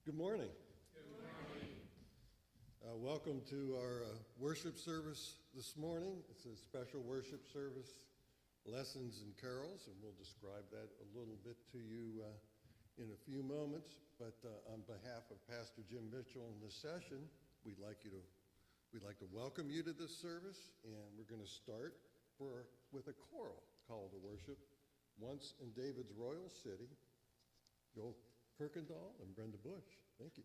Good morning. Welcome to our worship service this morning. It's a special worship service, lessons and carols, and we'll describe that a little bit to you in a few moments. But on behalf of Pastor Jim Mitchell and this session, we'd like to welcome you to this service, and we're going to start with a choral call to worship, Once in David's Royal City. Joel Kirkendall and Brenda Bush. Thank you.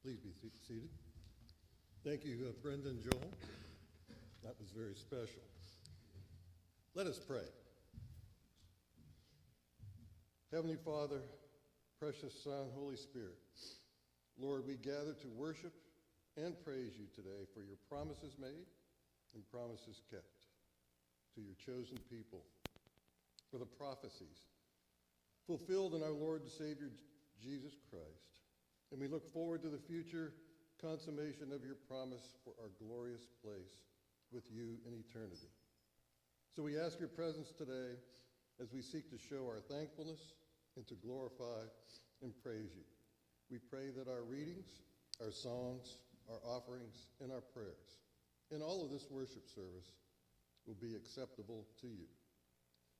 Please be seated. Thank you, Brenda and Joel. That was very special. Let us pray. Heavenly Father, precious Son, Holy Spirit, Lord, we gather to worship and praise you today for your promises made and promises kept to your chosen people, for the prophecies fulfilled in our Lord and Savior, Jesus Christ. And we look forward to the future consummation of your promise for our glorious place with you in eternity. So we ask your presence today as we seek to show our thankfulness and to glorify and praise you. We pray that our readings, our songs, our offerings, and our prayers, and all of this worship service will be acceptable to you.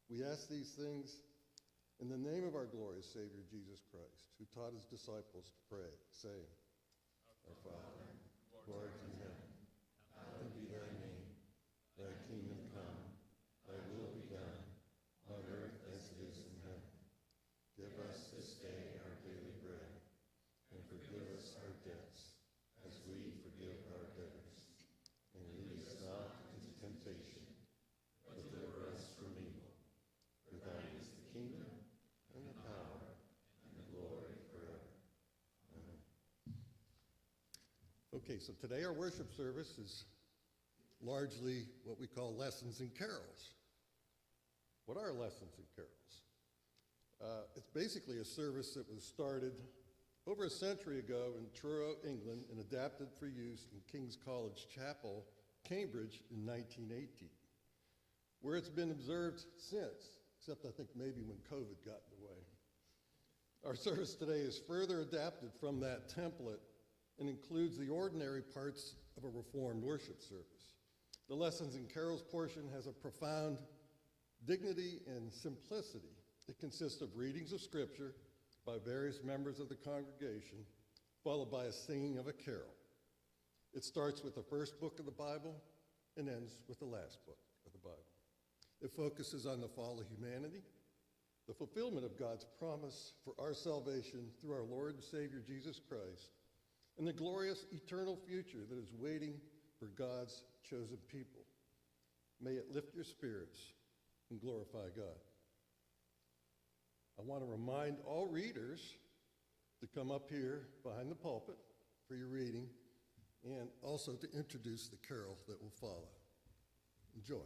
We ask these things in the name of our glorious Savior, Jesus Christ, who taught his disciples to pray, saying, Our Father, who art in heaven, hallowed be thy name. Thy kingdom come, thy will be done, on earth as it is in heaven. Give us this day our daily bread, and forgive us our debts, as we forgive our debtors. And lead us not into temptation, but deliver us from evil. For thine is the kingdom, and the power, and the glory forever. Amen. Okay, so today our worship service is largely what we call lessons and carols. What are lessons and carols? It's basically a service that was started over a century ago in Truro, England, and adapted for use in King's College Chapel, Cambridge in 1918, where it's been observed since, except I think maybe when COVID got in the way. Our service today is further adapted from that template and includes the ordinary parts of a Reformed worship service. The lessons and carols portion has a profound dignity and simplicity. It consists of readings of scripture by various members of the congregation, followed by a singing of a carol. It starts with the first book of the Bible and ends with the last book of the Bible. It focuses on the fall of humanity, the fulfillment of God's promise for our salvation through our Lord and Savior Jesus Christ, and the glorious eternal future that is waiting for God's chosen people. May it lift your spirits and glorify God. I want to remind all readers to come up here behind the pulpit for your reading and also to introduce the carol that will follow. Enjoy.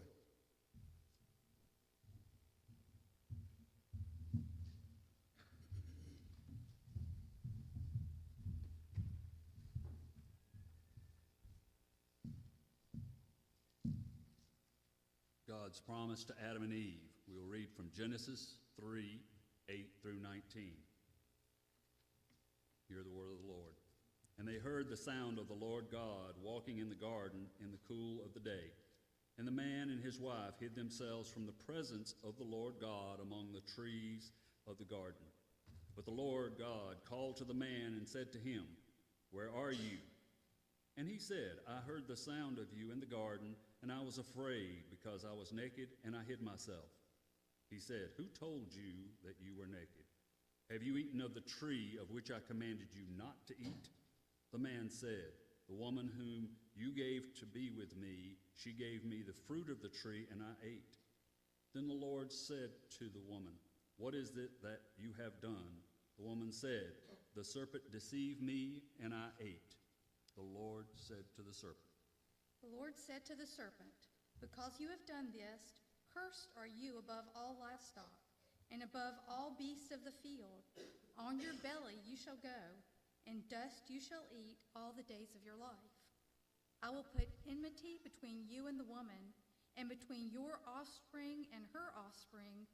God's promise to Adam and Eve. We'll read from Genesis 3, 8 through 19. Hear the word of the Lord. And they heard the sound of the Lord God walking in the garden in the cool of the day. And the man and his wife hid themselves from the presence of the Lord God among the trees of the garden. But the Lord God called to the man and said to him, "Where are you?" And he said, "I heard the sound of you in the garden, and I was afraid because I was naked and I hid myself." He said, "Who told you that you were naked? Have you eaten of the tree of which I commanded you not to eat?" The man said, "The woman whom you gave to be with me, she gave me the fruit of the tree and I ate." Then the Lord said to the woman, "What is it that you have done?" The woman said, "The serpent deceived me and I ate." The Lord said to the serpent, The Lord said to the serpent, "Because you have done this, cursed are you above all livestock, and above all beasts of the field. On your belly you shall go, and dust you shall eat all the days of your life. I will put enmity between you and the woman, and between your offspring and her offspring.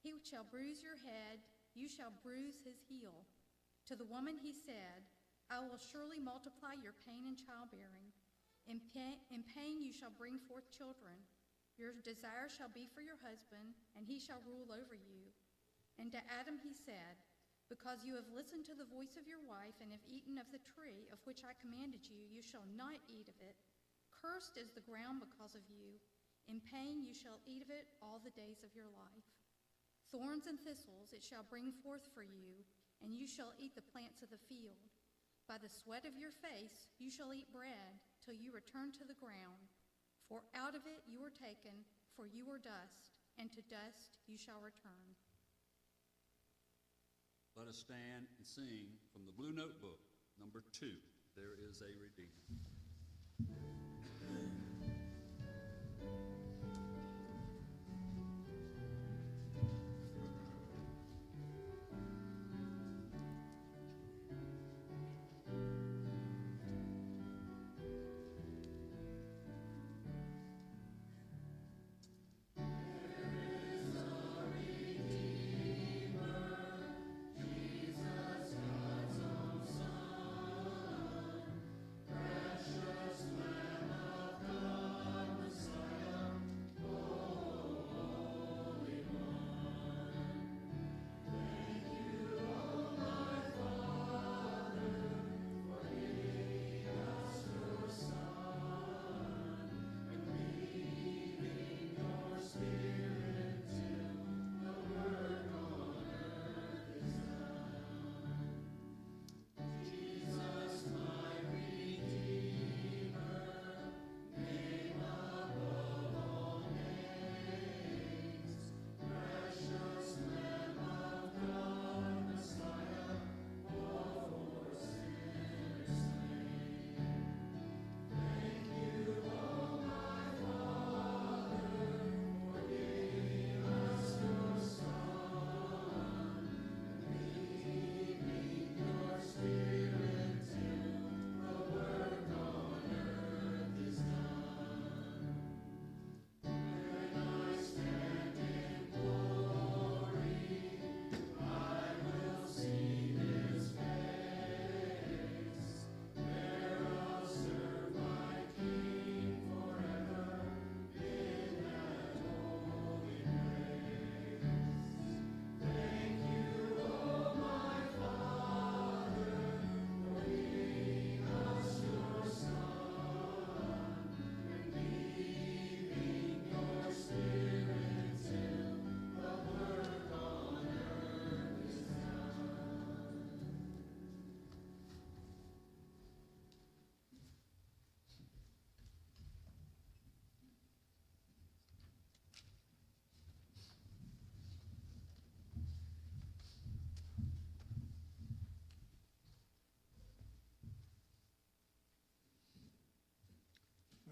He shall bruise your head, you shall bruise his heel." To the woman he said, "I will surely multiply your pain in childbearing. In pain you shall bring forth children. Your desire shall be for your husband, and he shall rule over you." And to Adam he said, "Because you have listened to the voice of your wife and have eaten of the tree of which I commanded you, you shall not eat of it. Cursed is the ground because of you. In pain you shall eat of it all the days of your life. Thorns and thistles it shall bring forth for you, and you shall eat the plants of the field. By the sweat of your face you shall eat bread till you return to the ground. For out of it you were taken, for you are dust, and to dust you shall return." Let us stand and sing from the Blue Notebook, number 2, "There is a Redeemer."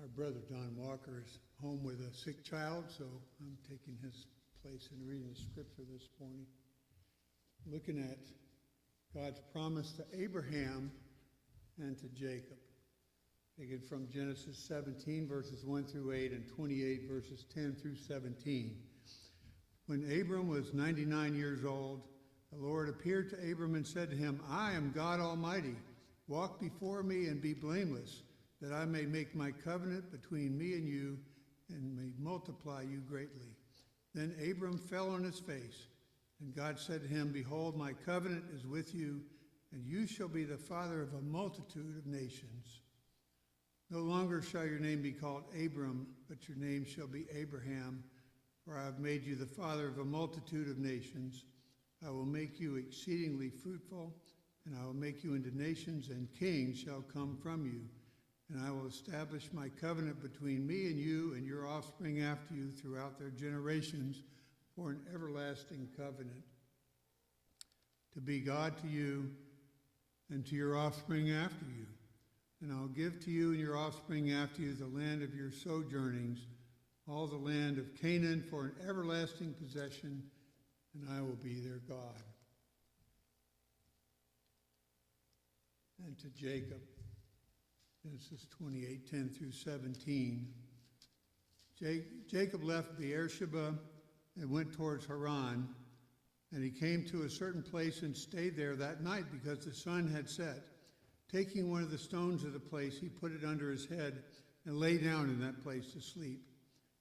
Our brother Don Walker is home with a sick child, so I'm taking his place in reading the scripture this morning. Looking at God's promise to Abraham and to Jacob. Taken from Genesis 17, verses 1 through 8, and 28, verses 10 through 17. When Abram was 99 years old, the Lord appeared to Abram and said to him, I am God Almighty. Walk before me and be blameless, that I may make my covenant between me and you and may multiply you greatly. Then Abram fell on his face, and God said to him, Behold, my covenant is with you, and you shall be the father of a multitude of nations. No longer shall your name be called Abram, but your name shall be Abraham, for I have made you the father of a multitude of nations. I will make you exceedingly fruitful, and I will make you into nations, and kings shall come from you. And I will establish my covenant between me and you and your offspring after you throughout their generations for an everlasting covenant, to be God to you and to your offspring after you. And I'll give to you and your offspring after you the land of your sojournings, all the land of Canaan for an everlasting possession, and I will be their God. And to Jacob, Genesis 28, 10 through 17. Jacob left Beersheba and went towards Haran, and he came to a certain place and stayed there that night because the sun had set. Taking one of the stones of the place, he put it under his head and lay down in that place to sleep.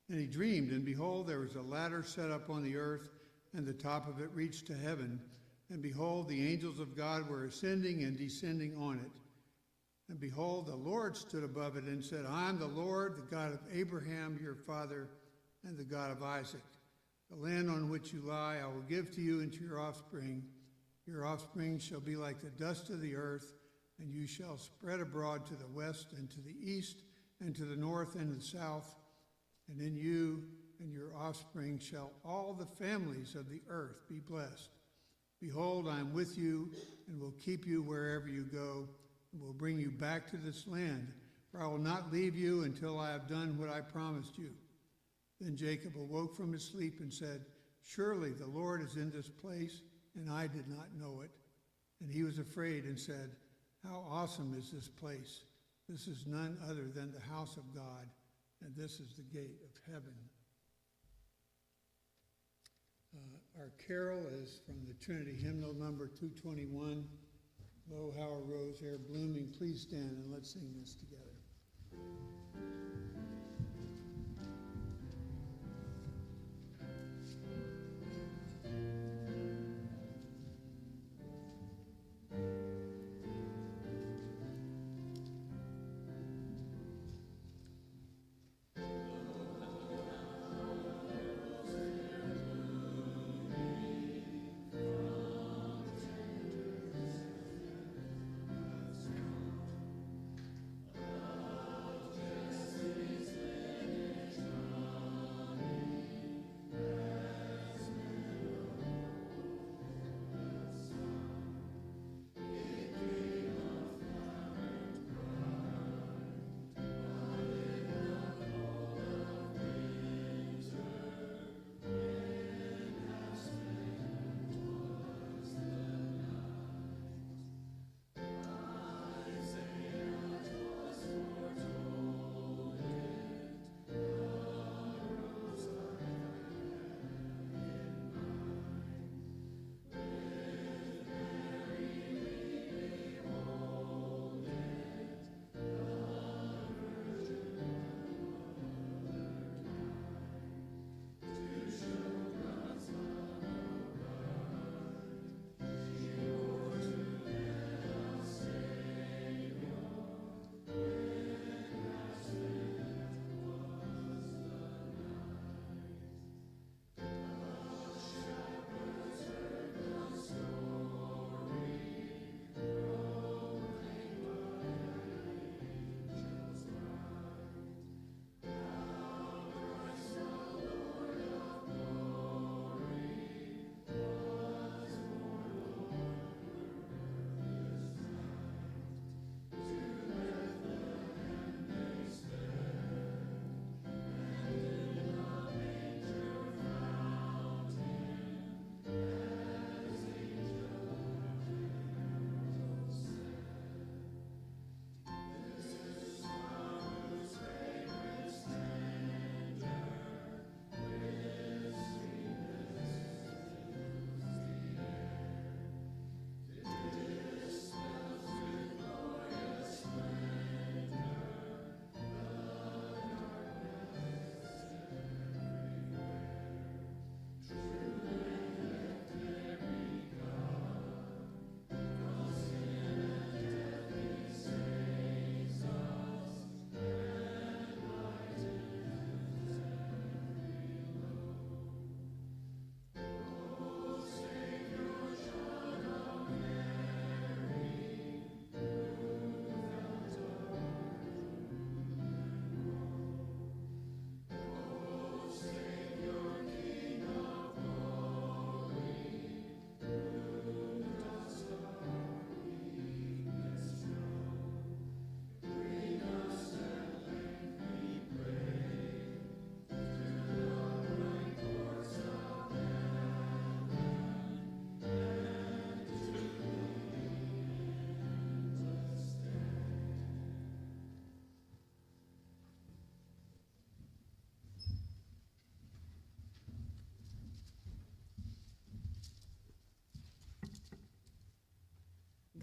And he dreamed, and behold, there was a ladder set up on the earth, and the top of it reached to heaven. And behold, the angels of God were ascending and descending on it. And behold, the Lord stood above it and said, I am the Lord, the God of Abraham, your father, and the God of Isaac. The land on which you lie I will give to you and to your offspring. Your offspring shall be like the dust of the earth, and you shall spread abroad to the west and to the east and to the north and the south. And in you and your offspring shall all the families of the earth be blessed. Behold, I am with you and will keep you wherever you go, and will bring you back to this land, for I will not leave you until I have done what I promised you. Then Jacob awoke from his sleep and said, Surely the Lord is in this place, and I did not know it. And he was afraid and said, How awesome is this place! This is none other than the house of God, and this is the gate of heaven. Our carol is from the Trinity hymnal number 221. Lo, how a rose ere blooming. Please stand and let's sing this together.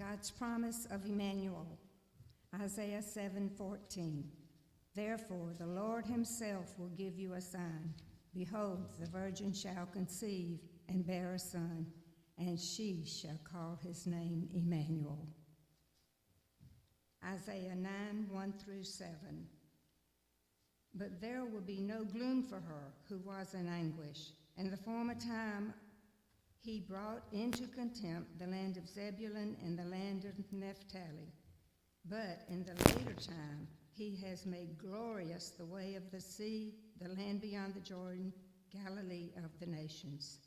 God's promise of Emmanuel, Isaiah 7:14. Therefore, the Lord himself will give you a sign. Behold, the virgin shall conceive and bear a son, and she shall call his name Emmanuel. Isaiah 9:1-7. But there will be no gloom for her who was in anguish. In the former time he brought into contempt the land of Zebulun and the land of Naphtali. But in the later time he has made glorious the way of the sea, the land beyond the Jordan, Galilee of the nations.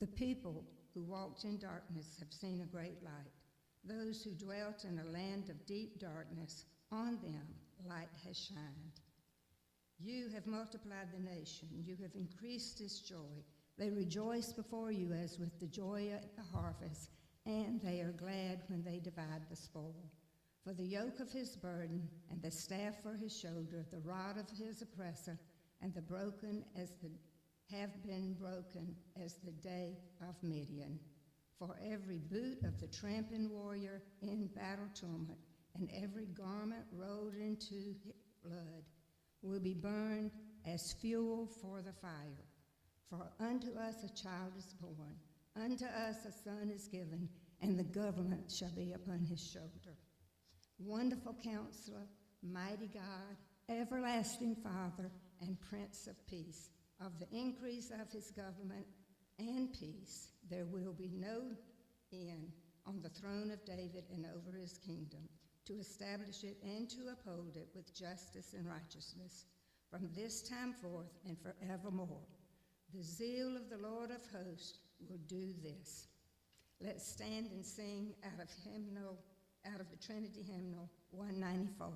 The people who walked in darkness have seen a great light. Those who dwelt in a land of deep darkness, on them light has shined. You have multiplied the nation. You have increased its joy. They rejoice before you as with the joy at the harvest, and they are glad when they divide the spoil. For the yoke of his burden and the staff for his shoulder, the rod of his oppressor, and the broken have been broken as the day of Midian. For every boot of the tramping warrior in battle tumult, and every garment rolled into blood, will be burned as fuel for the fire. For unto us a child is born, unto us a son is given, and the government shall be upon his shoulder. Wonderful Counselor, mighty God, everlasting Father, and Prince of Peace. Of the increase of his government and peace there will be no end on the throne of David and over his kingdom, to establish it and to uphold it with justice and righteousness from this time forth and forevermore. The zeal of the Lord of hosts will do this. Let's stand and sing out of the Trinity hymnal 194.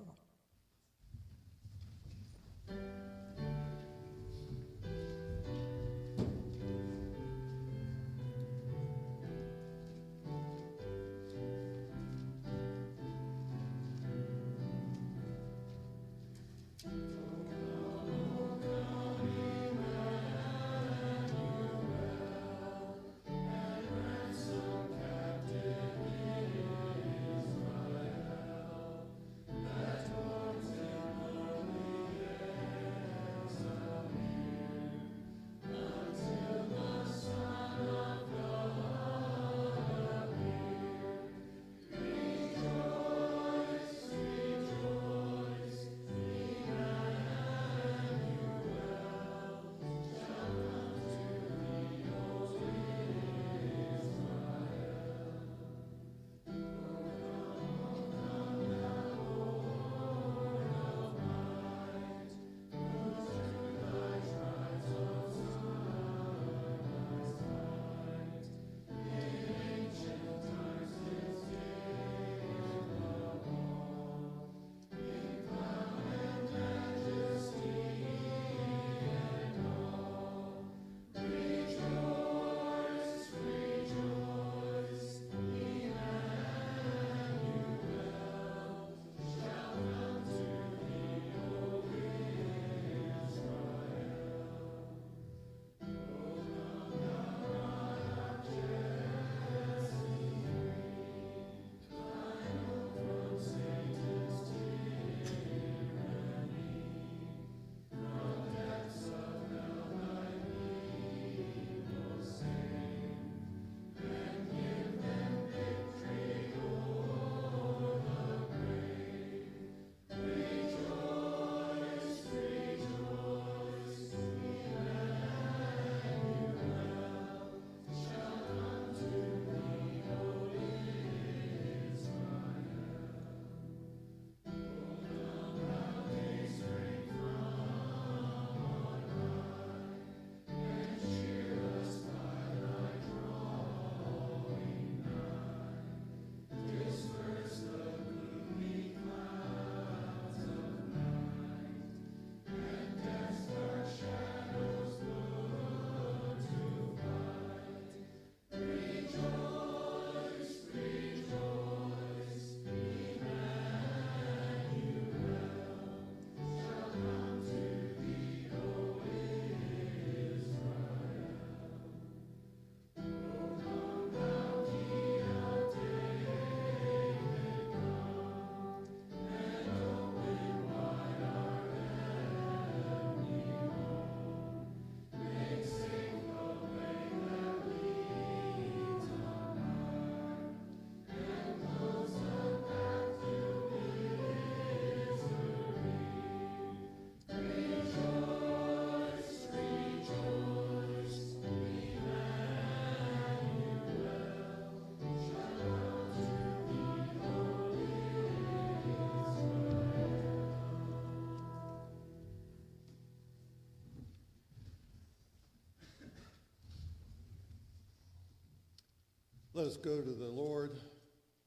Let us go to the Lord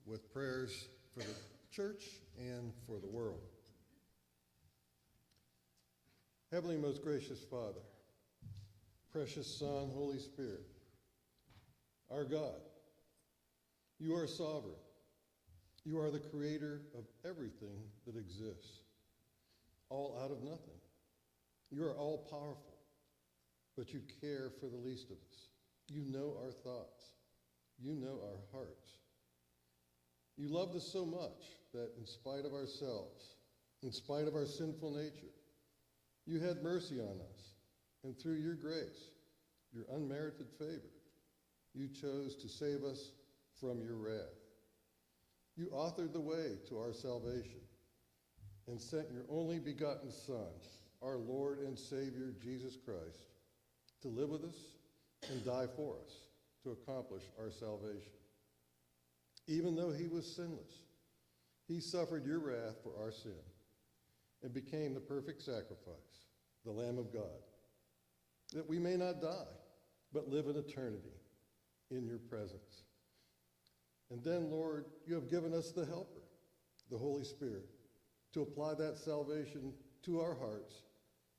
with prayers for the church and for the world. Heavenly, most gracious Father, precious Son, Holy Spirit, our God, you are sovereign. You are the creator of everything that exists, all out of nothing. You are all powerful, but you care for the least of us. You know our thoughts. You know our hearts. You loved us so much that in spite of ourselves, in spite of our sinful nature, you had mercy on us, and through your grace, your unmerited favor, you chose to save us from your wrath. You authored the way to our salvation and sent your only begotten Son, our Lord and Savior, Jesus Christ, to live with us and die for us to accomplish our salvation. Even though he was sinless, he suffered your wrath for our sin and became the perfect sacrifice, the Lamb of God, that we may not die, but live in eternity in your presence. And then, Lord, you have given us the Helper, the Holy Spirit, to apply that salvation to our hearts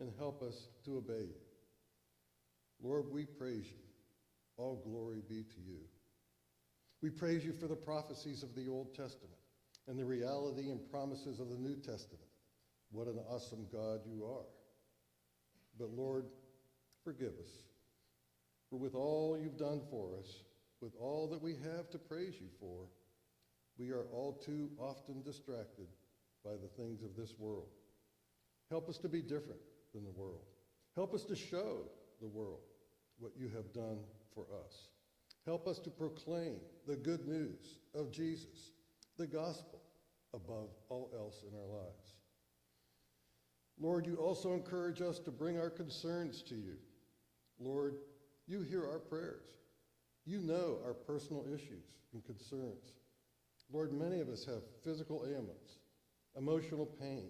and help us to obey you. Lord, we praise you. All glory be to you. We praise you for the prophecies of the Old Testament and the reality and promises of the New Testament. What an awesome God you are. But Lord, forgive us, for with all you've done for us, with all that we have to praise you for, we are all too often distracted by the things of this world. Help us to be different than the world. Help us to show the world what you have done for us. Help us to proclaim the good news of Jesus, the gospel, above all else in our lives. Lord, you also encourage us to bring our concerns to you. Lord, you hear our prayers. You know our personal issues and concerns. Lord, many of us have physical ailments, emotional pain.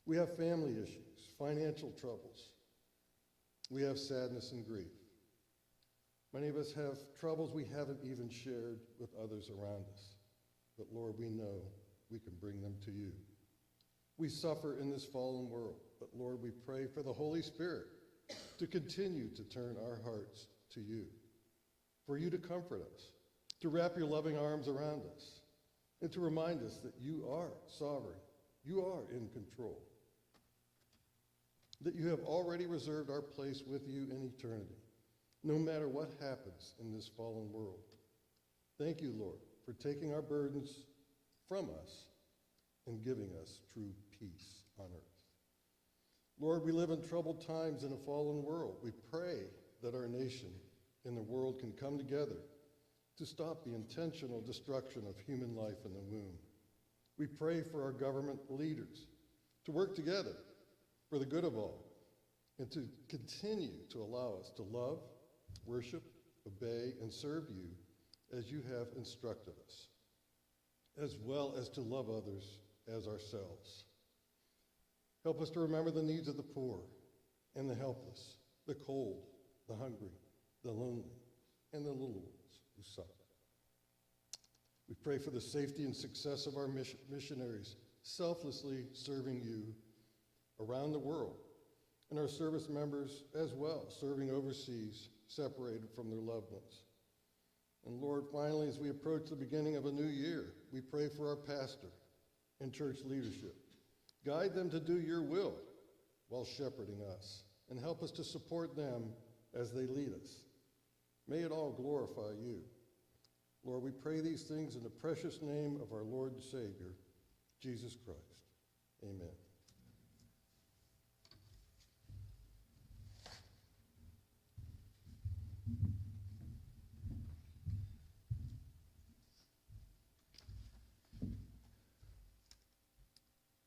We have family issues, financial troubles. We have sadness and grief. Many of us have troubles we haven't even shared with others around us. But Lord, we know we can bring them to you. We suffer in this fallen world, but Lord, we pray for the Holy Spirit to continue to turn our hearts to you, for you to comfort us, to wrap your loving arms around us, and to remind us that you are sovereign, you are in control, that you have already reserved our place with you in eternity, no matter what happens in this fallen world. Thank you, Lord, for taking our burdens from us and giving us true peace on earth. Lord, we live in troubled times in a fallen world. We pray that our nation and the world can come together to stop the intentional destruction of human life in the womb. We pray for our government leaders to work together for the good of all and to continue to allow us to love, worship, obey, and serve you as you have instructed us, as well as to love others as ourselves. Help us to remember the needs of the poor and the helpless, the cold, the hungry, the lonely, and the little ones who suffer. We pray for the safety and success of our missionaries, selflessly serving you around the world, and our service members as well, serving overseas, separated from their loved ones. And Lord, finally, as we approach the beginning of a new year, we pray for our pastor and church leadership. Guide them to do your will while shepherding us, and help us to support them as they lead us. May it all glorify you. Lord, we pray these things in the precious name of our Lord and Savior, Jesus Christ. Amen.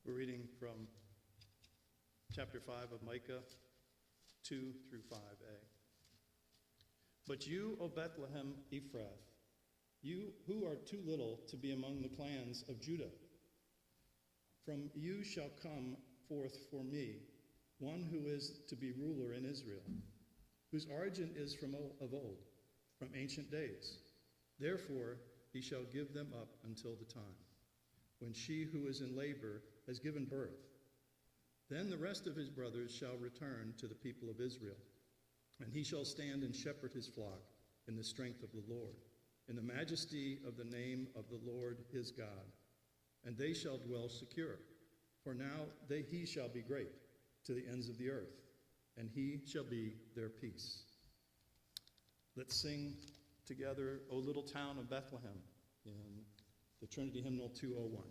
We're reading from chapter 5 of Micah 2 through 5a. But you, O Bethlehem Ephrath, you who are too little to be among the clans of Judah, from you shall come forth for me one who is to be ruler in Israel, whose origin is from of old, from ancient days. Therefore he shall give them up until the time when she who is in labor has given birth. Then the rest of his brothers shall return to the people of Israel, and he shall stand and shepherd his flock in the strength of the Lord, in the majesty of the name of the Lord his God. And they shall dwell secure, for now he shall be great to the ends of the earth, and he shall be their peace. Let's sing together, O Little Town of Bethlehem, in the Trinity Hymnal 201.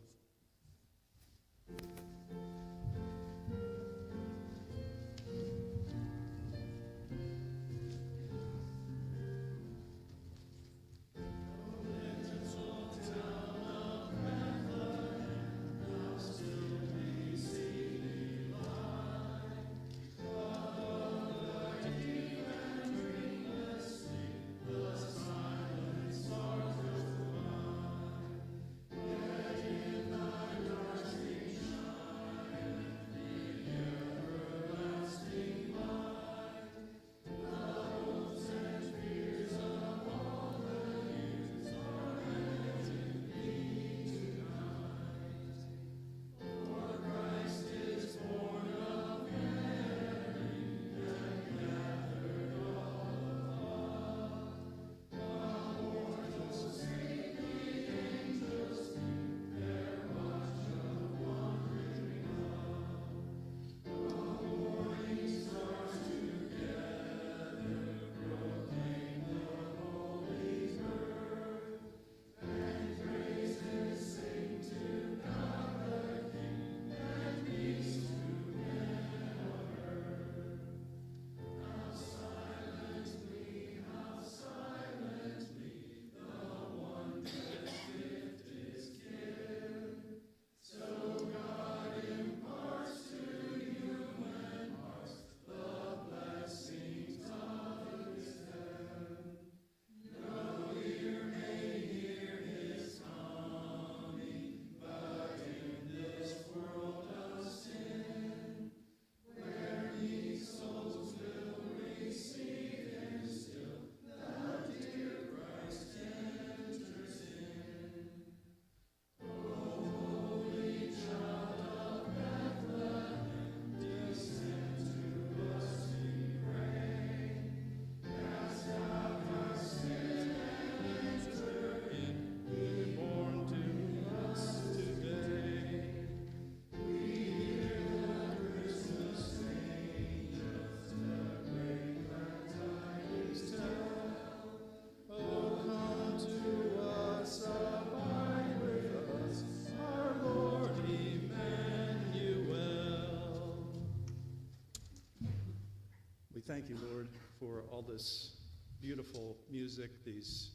Thank you, Lord, for all this beautiful music, this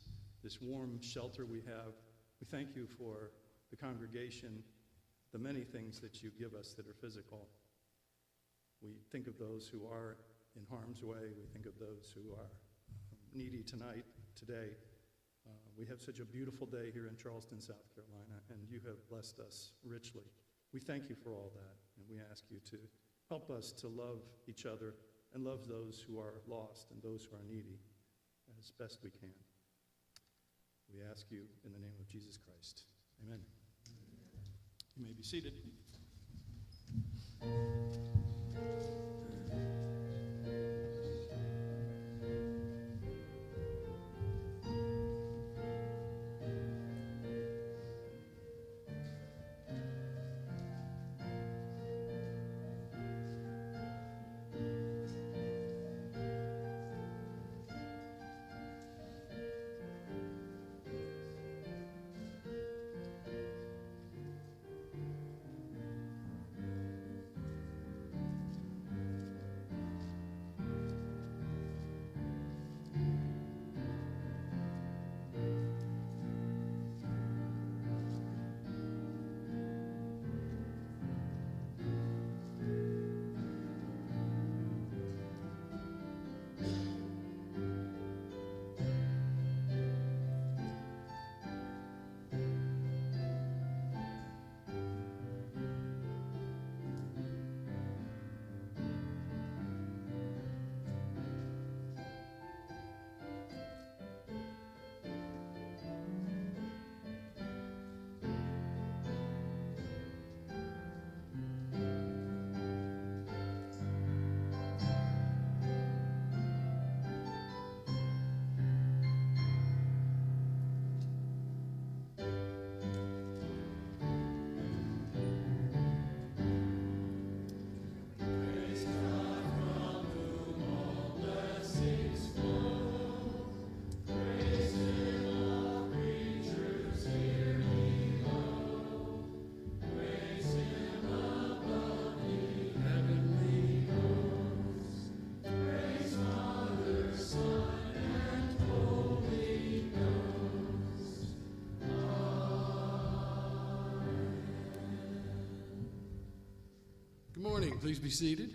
warm shelter we have. We thank you for the congregation, the many things that you give us that are physical. We think of those who are in harm's way. We think of those who are needy today. We have such a beautiful day here in Charleston, South Carolina, and you have blessed us richly. We thank you for all that, and we ask you to help us to love each other and love those who are lost and those who are needy as best we can. We ask you in the name of Jesus Christ. Amen. You may be seated. Please be seated.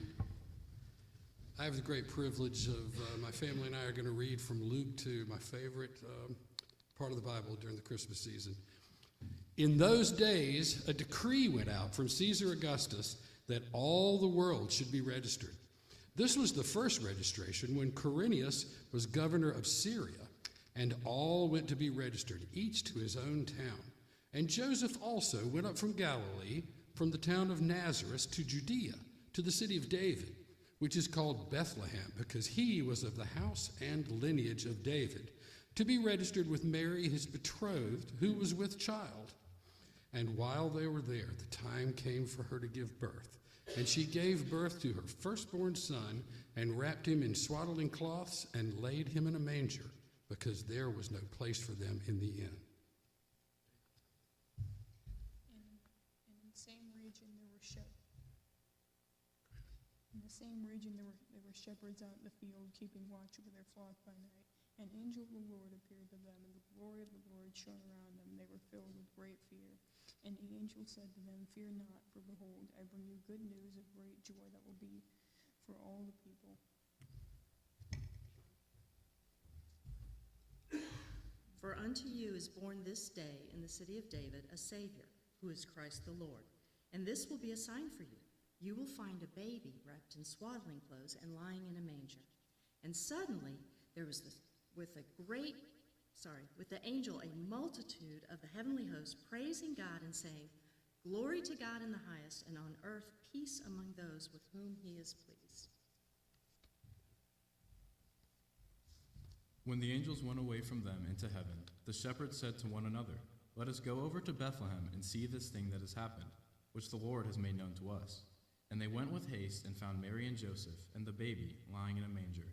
I have the great privilege of my family and I are going to read from Luke 2, my favorite part of the Bible during the Christmas season. In those days, a decree went out from Caesar Augustus that all the world should be registered. This was the first registration when Quirinius was governor of Syria, and all went to be registered, each to his own town. And Joseph also went up from Galilee, from the town of Nazareth to Judea, to the city of David, which is called Bethlehem, because he was of the house and lineage of David, to be registered with Mary, his betrothed, who was with child. And while they were there, the time came for her to give birth. And she gave birth to her firstborn son, and wrapped him in swaddling cloths, and laid him in a manger, because there was no place for them in the inn. In the same region there were shepherds out in the field, keeping watch over their flock by night. An angel of the Lord appeared to them, and the glory of the Lord shone around them. They were filled with great fear. And the angel said to them, "Fear not, for behold, I bring you good news of great joy that will be for all the people. For unto you is born this day in the city of David a Savior, who is Christ the Lord. And this will be a sign for you. You will find a baby wrapped in swaddling clothes and lying in a manger." And suddenly there was with the angel a multitude of the heavenly host praising God and saying, "Glory to God in the highest, and on earth peace among those with whom he is pleased." When the angels went away from them into heaven, the shepherds said to one another, "Let us go over to Bethlehem and see this thing that has happened, which the Lord has made known to us." And they went with haste and found Mary and Joseph and the baby lying in a manger.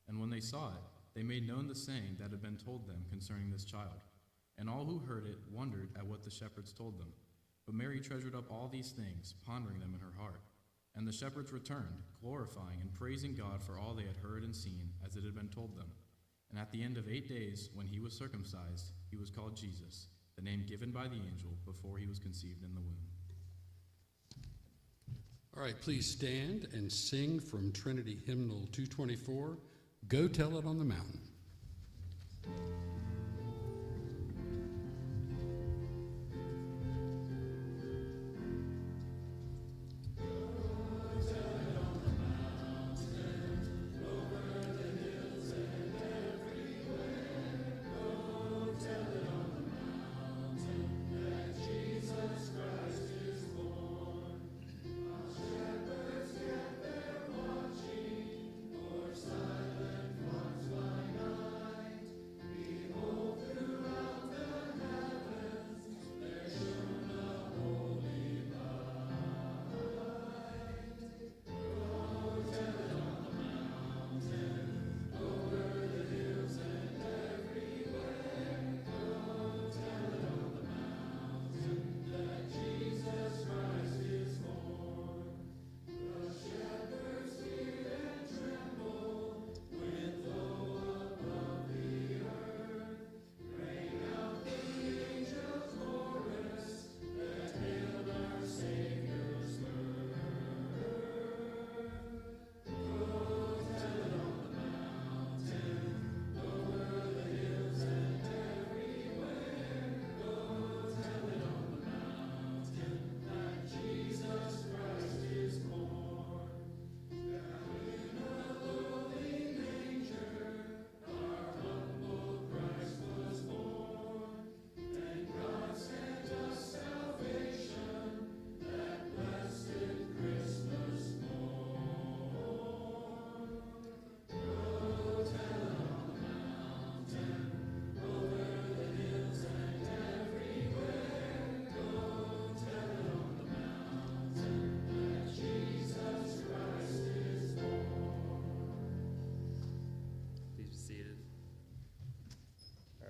And when they saw it, they made known the saying that had been told them concerning this child. And all who heard it wondered at what the shepherds told them. But Mary treasured up all these things, pondering them in her heart. And the shepherds returned, glorifying and praising God for all they had heard and seen, as it had been told them. And at the end of 8 days, when he was circumcised, he was called Jesus, the name given by the angel before he was conceived in the womb. All right, please stand and sing from Trinity Hymnal 224, "Go Tell It on the Mountain."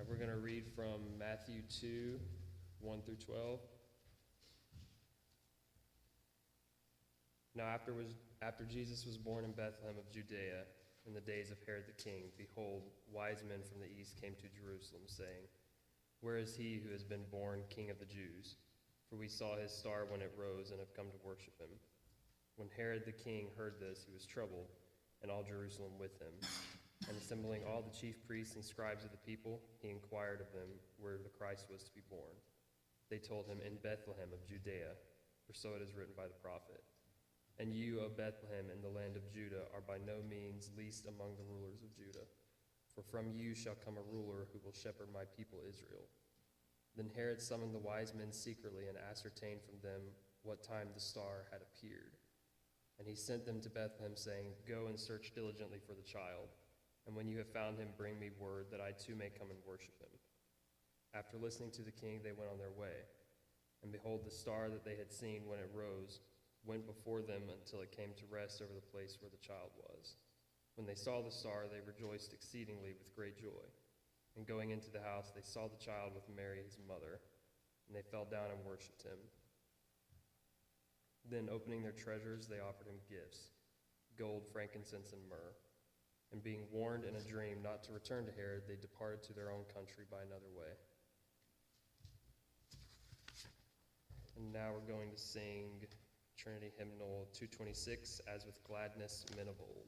We're going to read from Matthew 2, 1 through 12. Now after Jesus was born in Bethlehem of Judea, in the days of Herod the king, behold, wise men from the east came to Jerusalem, saying, "Where is he who has been born King of the Jews? For we saw his star when it rose and have come to worship him." When Herod the king heard this, he was troubled, and all Jerusalem with him. And assembling all the chief priests and scribes of the people, he inquired of them where the Christ was to be born. They told him, in Bethlehem of Judea, for so it is written by the prophet. And you, O Bethlehem, in the land of Judah, are by no means least among the rulers of Judah. For from you shall come a ruler who will shepherd my people Israel. Then Herod summoned the wise men secretly and ascertained from them what time the star had appeared. And he sent them to Bethlehem, saying, Go and search diligently for the child, and when you have found him, bring me word that I too may come and worship him. After listening to the king, they went on their way. And behold, the star that they had seen when it rose went before them until it came to rest over the place where the child was. When they saw the star, they rejoiced exceedingly with great joy. And going into the house, they saw the child with Mary, his mother, and they fell down and worshipped him. Then, opening their treasures, they offered him gifts, gold, frankincense, and myrrh. And being warned in a dream not to return to Herod, they departed to their own country by another way. And now we're going to sing Trinity Hymnal 226, As with Gladness Men of Old.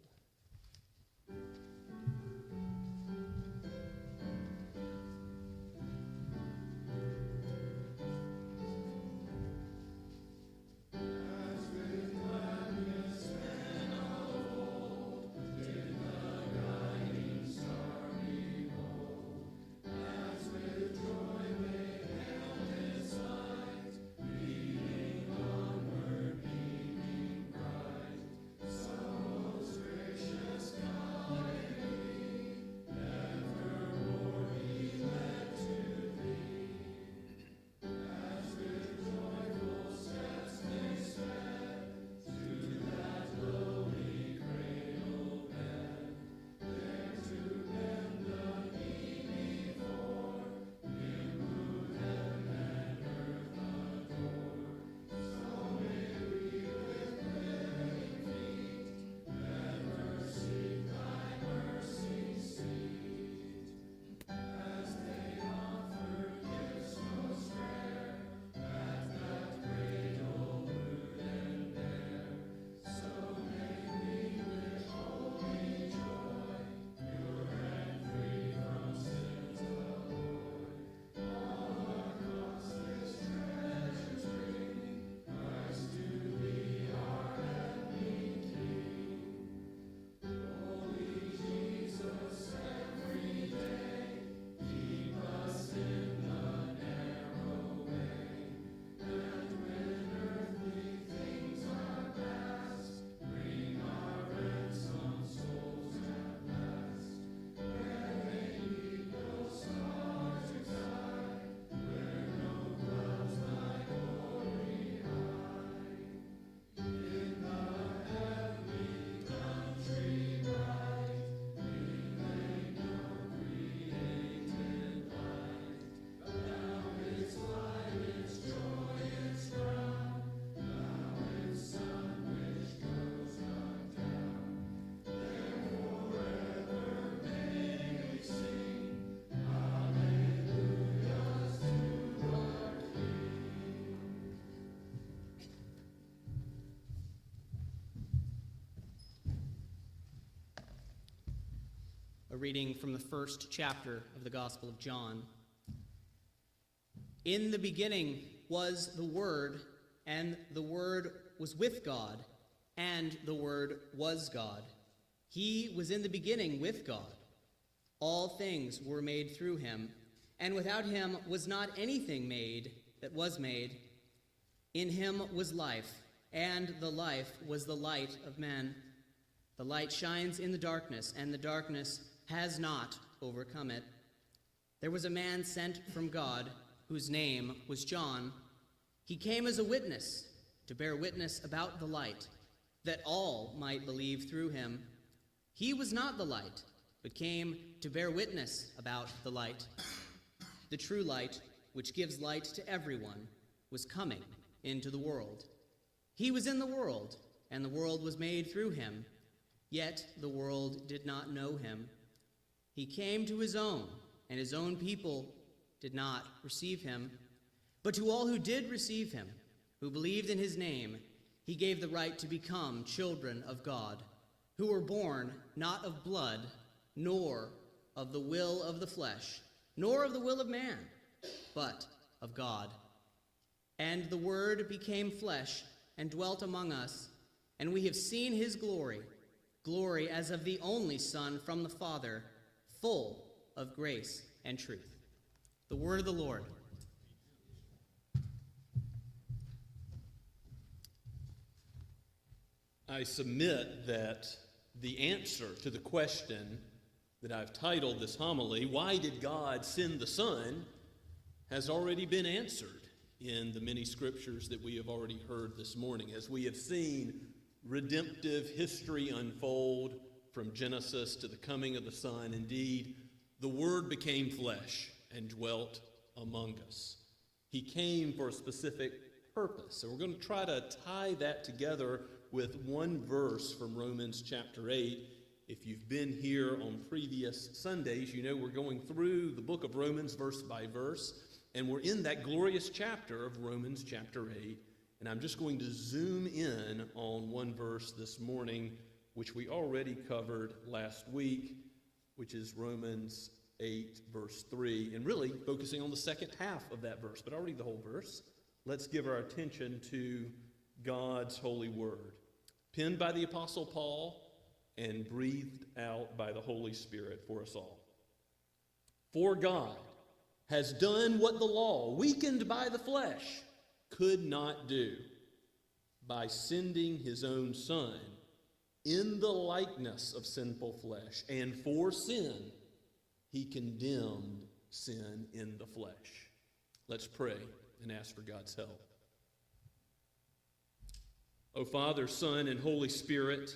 A reading from the first chapter of the Gospel of John. In the beginning was the Word, and the Word was with God, and the Word was God. He was in the beginning with God. All things were made through him, and without him was not anything made that was made. In him was life, and the life was the light of men. The light shines in the darkness, and the darkness has not overcome it. There was a man sent from God, whose name was John. He came as a witness, to bear witness about the light, that all might believe through him. He was not the light, but came to bear witness about the light. The true light, which gives light to everyone, was coming into the world. He was in the world, and the world was made through him, yet the world did not know him. He came to his own, and his own people did not receive him. But to all who did receive him, who believed in his name, he gave the right to become children of God, who were born not of blood, nor of the will of the flesh, nor of the will of man, but of God. And the Word became flesh and dwelt among us, and we have seen his glory, glory as of the only Son from the Father, full of grace and truth. The word of the Lord. I submit that the answer to the question that I've titled this homily, "Why did God send the Son?" has already been answered in the many scriptures that we have already heard this morning, as we have seen redemptive history unfold from Genesis to the coming of the Son. Indeed, the Word became flesh and dwelt among us. He came for a specific purpose. And we're going to try to tie that together with one verse from Romans chapter 8. If you've been here on previous Sundays, you know we're going through the book of Romans verse by verse, and we're in that glorious chapter of Romans chapter 8. And I'm just going to zoom in on one verse this morning, which we already covered last week, which is Romans 8, verse 3, and really focusing on the second half of that verse. But I'll read the whole verse. Let's give our attention to God's holy word, penned by the Apostle Paul and breathed out by the Holy Spirit for us all. For God has done what the law, weakened by the flesh, could not do, by sending his own Son in the likeness of sinful flesh, and for sin he condemned sin in the flesh. Let's pray and ask for God's help. O Father, Son, and Holy Spirit,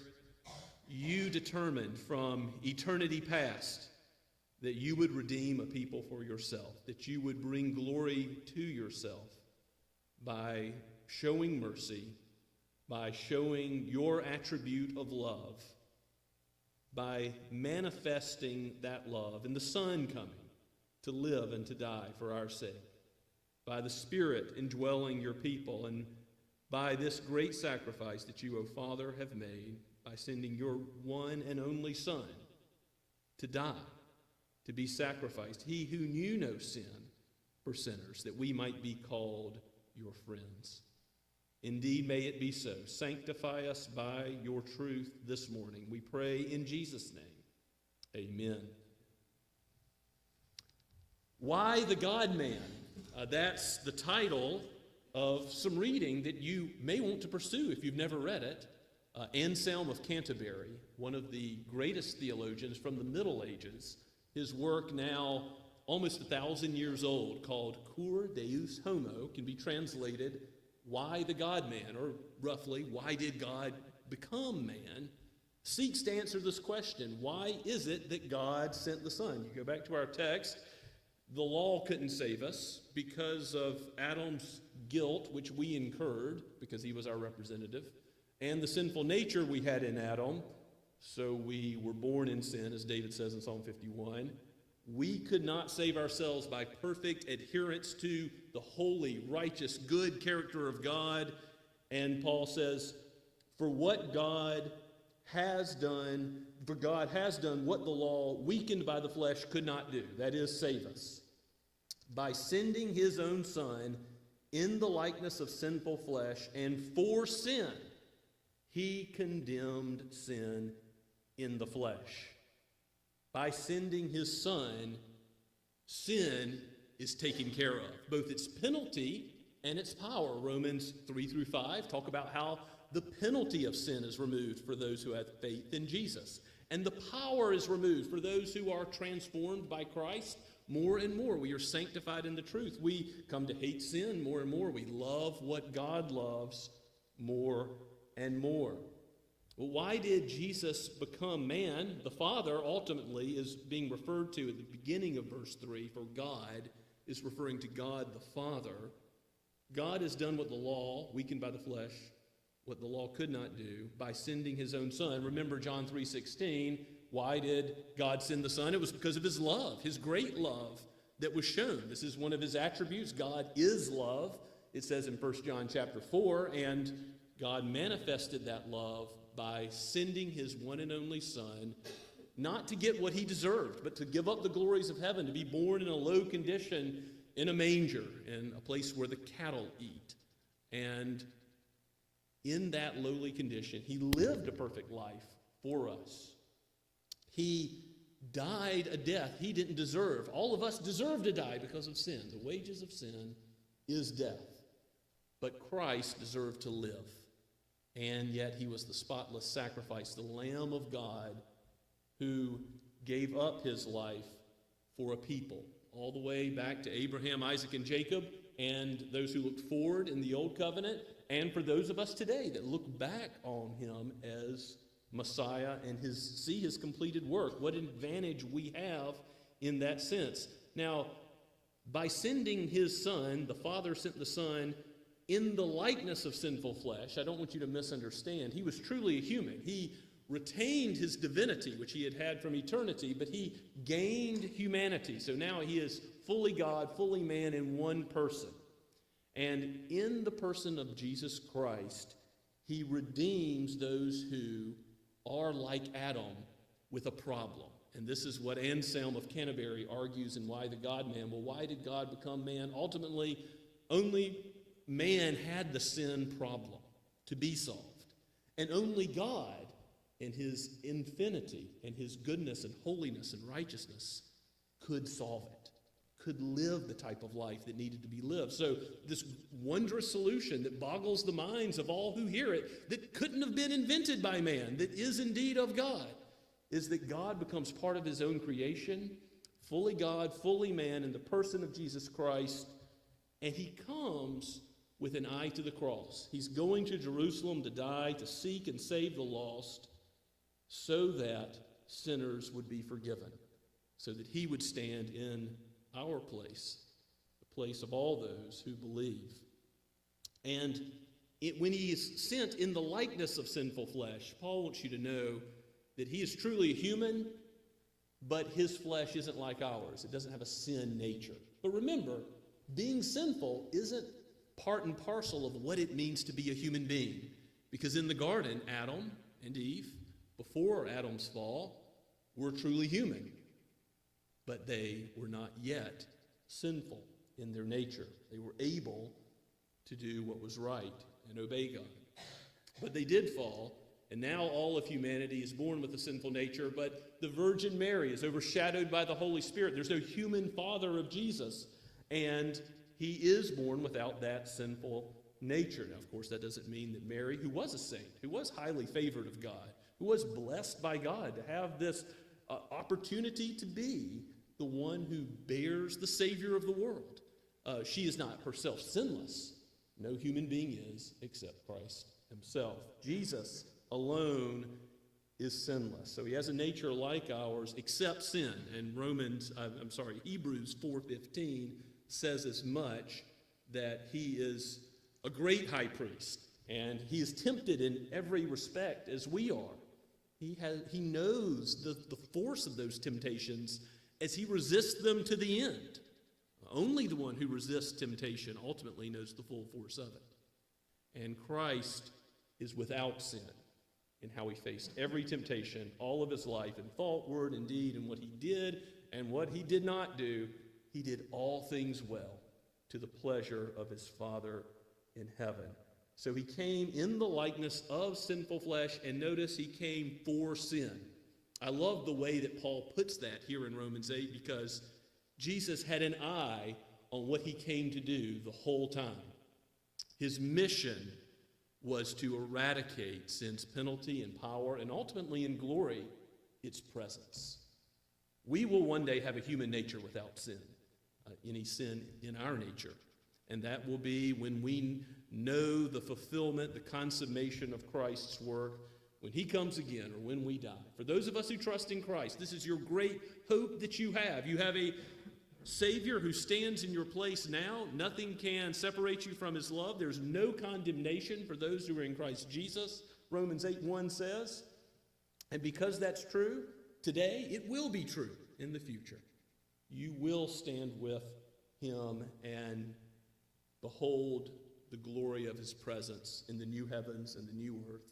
you determined from eternity past that you would redeem a people for yourself, that you would bring glory to yourself by showing mercy, by showing your attribute of love, by manifesting that love in the Son coming to live and to die for our sake, by the Spirit indwelling your people, and by this great sacrifice that you, O Father, have made by sending your one and only Son to die, to be sacrificed, he who knew no sin for sinners, that we might be called your friends. Indeed, may it be so. Sanctify us by your truth this morning. We pray in Jesus' name. Amen. Why the God-man? That's the title of some reading that you may want to pursue if you've never read it. Anselm of Canterbury, one of the greatest theologians from the Middle Ages, his work now almost 1,000 years old, called Cur Deus Homo, can be translated, Why the God-man, or roughly, why did God become man, seeks to answer this question. Why is it that God sent the Son? You go back to our text, the law couldn't save us because of Adam's guilt, which we incurred because he was our representative, and the sinful nature we had in Adam, so we were born in sin, as David says in Psalm 51. We could not save ourselves by perfect adherence to the holy, righteous, good character of God. And Paul says, for God has done what the law, weakened by the flesh, could not do. That is, save us. By sending his own Son in the likeness of sinful flesh, and for sin, he condemned sin in the flesh. By sending his Son, sin is taken care of, both its penalty and its power. Romans 3 through 5 talk about how the penalty of sin is removed for those who have faith in Jesus, and the power is removed for those who are transformed by Christ more and more. We are sanctified in the truth. We come to hate sin more and more. We love what God loves more and more. Well, why did Jesus become man? The Father ultimately is being referred to at the beginning of verse 3, for God is referring to God the Father. God has done what the law, weakened by the flesh, what the law could not do, by sending his own Son. Remember John 3:16, why did God send the Son? It was because of his love, his great love that was shown. This is one of his attributes. God is love. It says in 1 John chapter 4, and God manifested that love by sending his one and only Son, not to get what he deserved, but to give up the glories of heaven, to be born in a low condition in a manger, in a place where the cattle eat. And in that lowly condition, he lived a perfect life for us. He died a death he didn't deserve. All of us deserve to die because of sin. The wages of sin is death. But Christ deserved to live. And yet he was the spotless sacrifice, the Lamb of God who gave up his life for a people, all the way back to Abraham, Isaac, and Jacob, and those who looked forward in the Old Covenant, and for those of us today that look back on him as Messiah and see his completed work. What advantage we have in that sense. Now, by sending his Son, the Father sent the Son in the likeness of sinful flesh. I don't want you to misunderstand. He was truly a human. He retained his divinity, which he had had from eternity, but he gained humanity. So now he is fully God, fully man in one person. And in the person of Jesus Christ, he redeems those who are like Adam with a problem. And this is what Anselm of Canterbury argues in Why the God-Man. Well, why did God become man? Ultimately, only man had the sin problem to be solved. And only God, in his infinity and his goodness and holiness and righteousness, could solve it, could live the type of life that needed to be lived. So this wondrous solution that boggles the minds of all who hear it, that couldn't have been invented by man, that is indeed of God, is that God becomes part of his own creation, fully God, fully man, in the person of Jesus Christ, and he comes with an eye to the cross. He's going to Jerusalem to die, to seek and save the lost, so that sinners would be forgiven, so that he would stand in our place, the place of all those who believe. And when he is sent in the likeness of sinful flesh, Paul wants you to know that he is truly a human, but his flesh isn't like ours. It doesn't have a sin nature. But remember, being sinful isn't part and parcel of what it means to be a human being. Because in the garden, Adam and Eve, before Adam's fall, were truly human. But they were not yet sinful in their nature. They were able to do what was right and obey God. But they did fall, and now all of humanity is born with a sinful nature, but the Virgin Mary is overshadowed by the Holy Spirit. There's no human father of Jesus, and he is born without that sinful nature. Now, of course, that doesn't mean that Mary, who was a saint, who was highly favored of God, who was blessed by God to have this opportunity to be the one who bears the Savior of the world. She is not herself sinless. No human being is except Christ himself. Jesus alone is sinless. So he has a nature like ours except sin. And Hebrews 4:15 says as much, that he is a great high priest, and he is tempted in every respect as we are. He knows the force of those temptations as he resists them to the end. Only the one who resists temptation ultimately knows the full force of it. And Christ is without sin in how he faced every temptation all of his life, in thought, word, and deed, and what he did and what he did not do. He did all things well to the pleasure of his Father in heaven. So he came in the likeness of sinful flesh, and notice he came for sin. I love the way that Paul puts that here in Romans 8, because Jesus had an eye on what he came to do the whole time. His mission was to eradicate sin's penalty and power, and ultimately in glory, its presence. We will one day have a human nature without sin, any sin in our nature. And that will be when we know the fulfillment, the consummation of Christ's work, when he comes again or when we die. For those of us who trust in Christ, this is your great hope that you have. You have a Savior who stands in your place now. Nothing can separate you from his love. There's no condemnation for those who are in Christ Jesus, Romans 8:1 says. And because that's true today, it will be true in the future. You will stand with him and behold the glory of his presence in the new heavens and the new earth.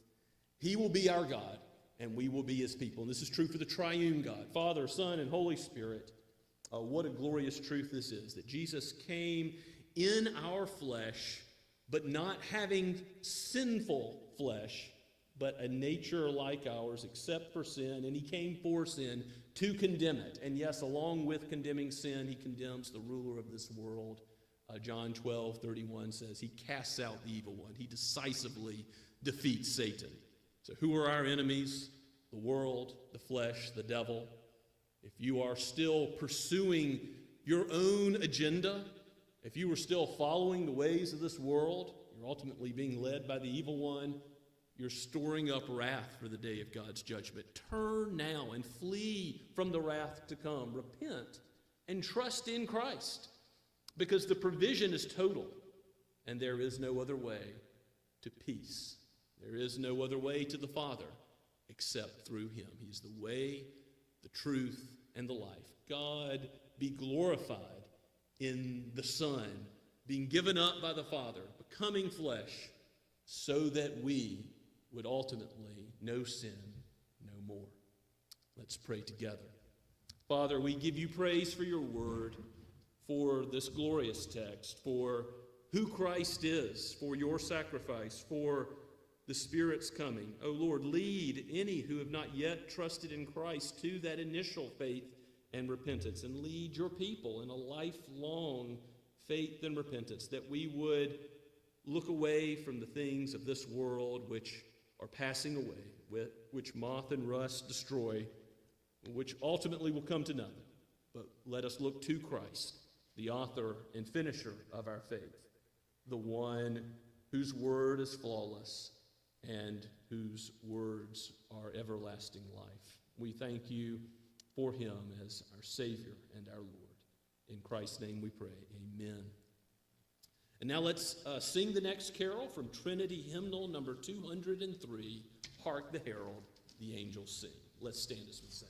He will be our God, and we will be his people. And this is true for the triune God, Father, Son, and Holy Spirit. What a glorious truth this is, that Jesus came in our flesh, but not having sinful flesh, but a nature like ours, except for sin. And he came for sin to condemn it. And yes, along with condemning sin, he condemns the ruler of this world. John 12:31 says he casts out the evil one. He decisively defeats Satan. So who are our enemies? The world, the flesh, the devil. If you are still pursuing your own agenda, if you are still following the ways of this world, you're ultimately being led by the evil one. You're storing up wrath for the day of God's judgment. Turn now and flee from the wrath to come. Repent and trust in Christ, because the provision is total, and there is no other way to peace. There is no other way to the Father except through him. He is the way, the truth, and the life. God be glorified in the Son, being given up by the Father, becoming flesh, so that we would ultimately know sin no more. Let's pray together. Father, we give you praise for your word, for this glorious text, for who Christ is, for your sacrifice, for the Spirit's coming. Oh Lord, lead any who have not yet trusted in Christ to that initial faith and repentance, and lead your people in a lifelong faith and repentance, that we would look away from the things of this world which are passing away, which moth and rust destroy, which ultimately will come to nothing. But let us look to Christ, the author and finisher of our faith, the one whose word is flawless and whose words are everlasting life. We thank you for him as our Savior and our Lord. In Christ's name we pray, amen. And now let's sing the next carol from Trinity Hymnal number 203, Hark the Herald, the Angels Sing. Let's stand as we sing.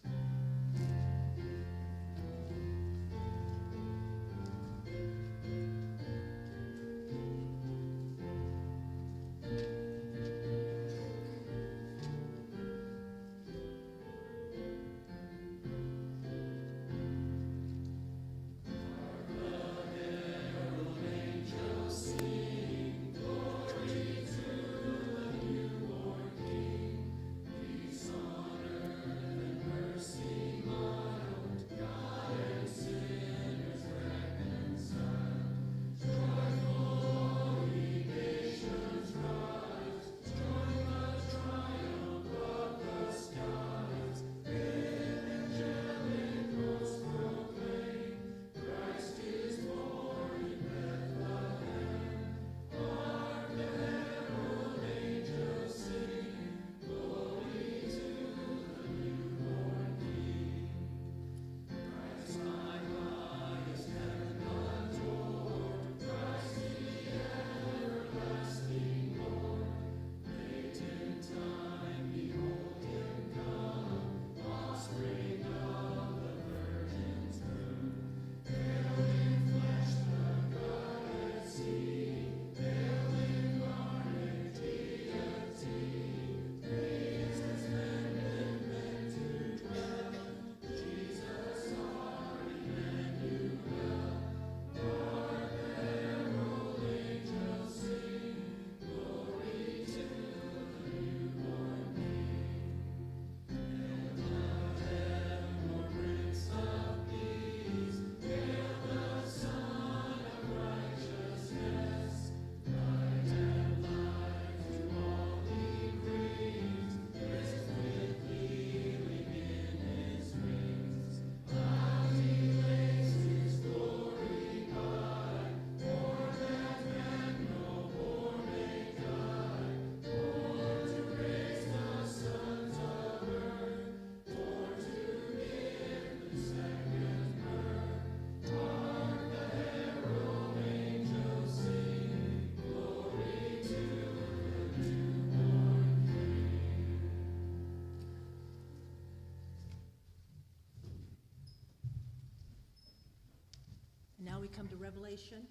Now we come to Revelation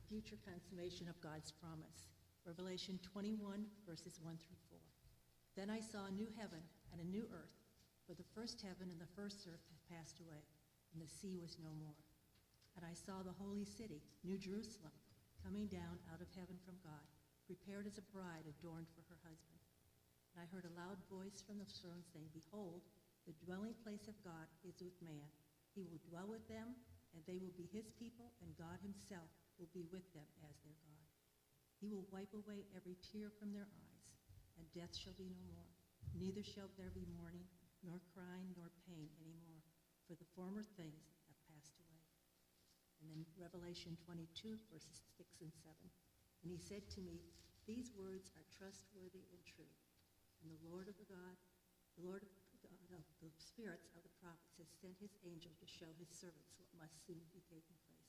future consummation of God's promise. Revelation 21, verses 1 through 4. Then I saw a new heaven and a new earth, for the first heaven and the first earth had passed away, and the sea was no more. And I saw the holy city, New Jerusalem, coming down out of heaven from God, prepared as a bride adorned for her husband. And I heard a loud voice from the throne saying, Behold, the dwelling place of God is with man. He will dwell with them, and they will be his people, and God himself will be with them as their God. He will wipe away every tear from their eyes, and death shall be no more. Neither shall there be mourning, nor crying, nor pain any more, for the former things have passed away. And then Revelation 22, verses 6 and 7. And he said to me, These words are trustworthy and true. And the Lord God of the spirits of the prophets has sent his angel to show his servants what must soon be taking place.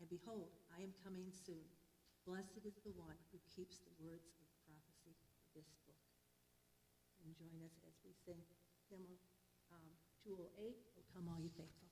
And behold, I am coming soon. Blessed is the one who keeps the words of the prophecy of this book. And join us as we sing hymn 208, O Come All Ye Faithful.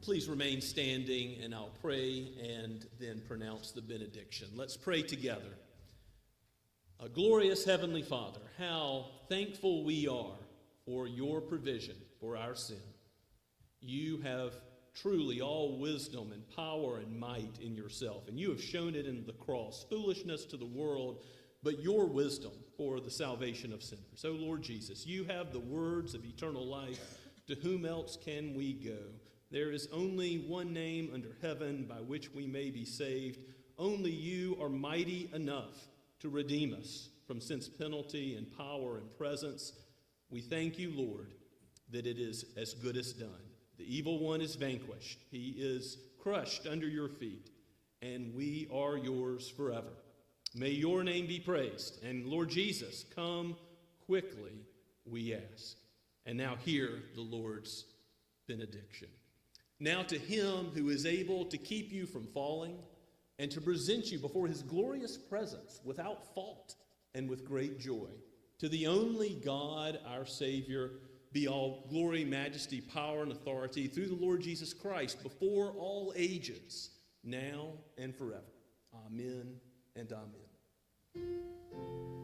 Please remain standing, and I'll pray and then pronounce the benediction. Let's pray together. Glorious Heavenly Father, how thankful we are for your provision for our sin. You have truly all wisdom and power and might in yourself, and you have shown it in the cross, foolishness to the world, but your wisdom for the salvation of sinners. So, Lord Jesus, you have the words of eternal life. To whom else can we go? There is only one name under heaven by which we may be saved. Only you are mighty enough to redeem us from sin's penalty and power and presence. We thank you, Lord, that it is as good as done. The evil one is vanquished. He is crushed under your feet. and we are yours forever. May your name be praised. And Lord Jesus, come quickly, we ask. And now hear the Lord's benediction. Now to him who is able to keep you from falling and to present you before his glorious presence without fault and with great joy, to the only God, our Savior, be all glory, majesty, power, and authority through the Lord Jesus Christ before all ages, now and forever. Amen and amen.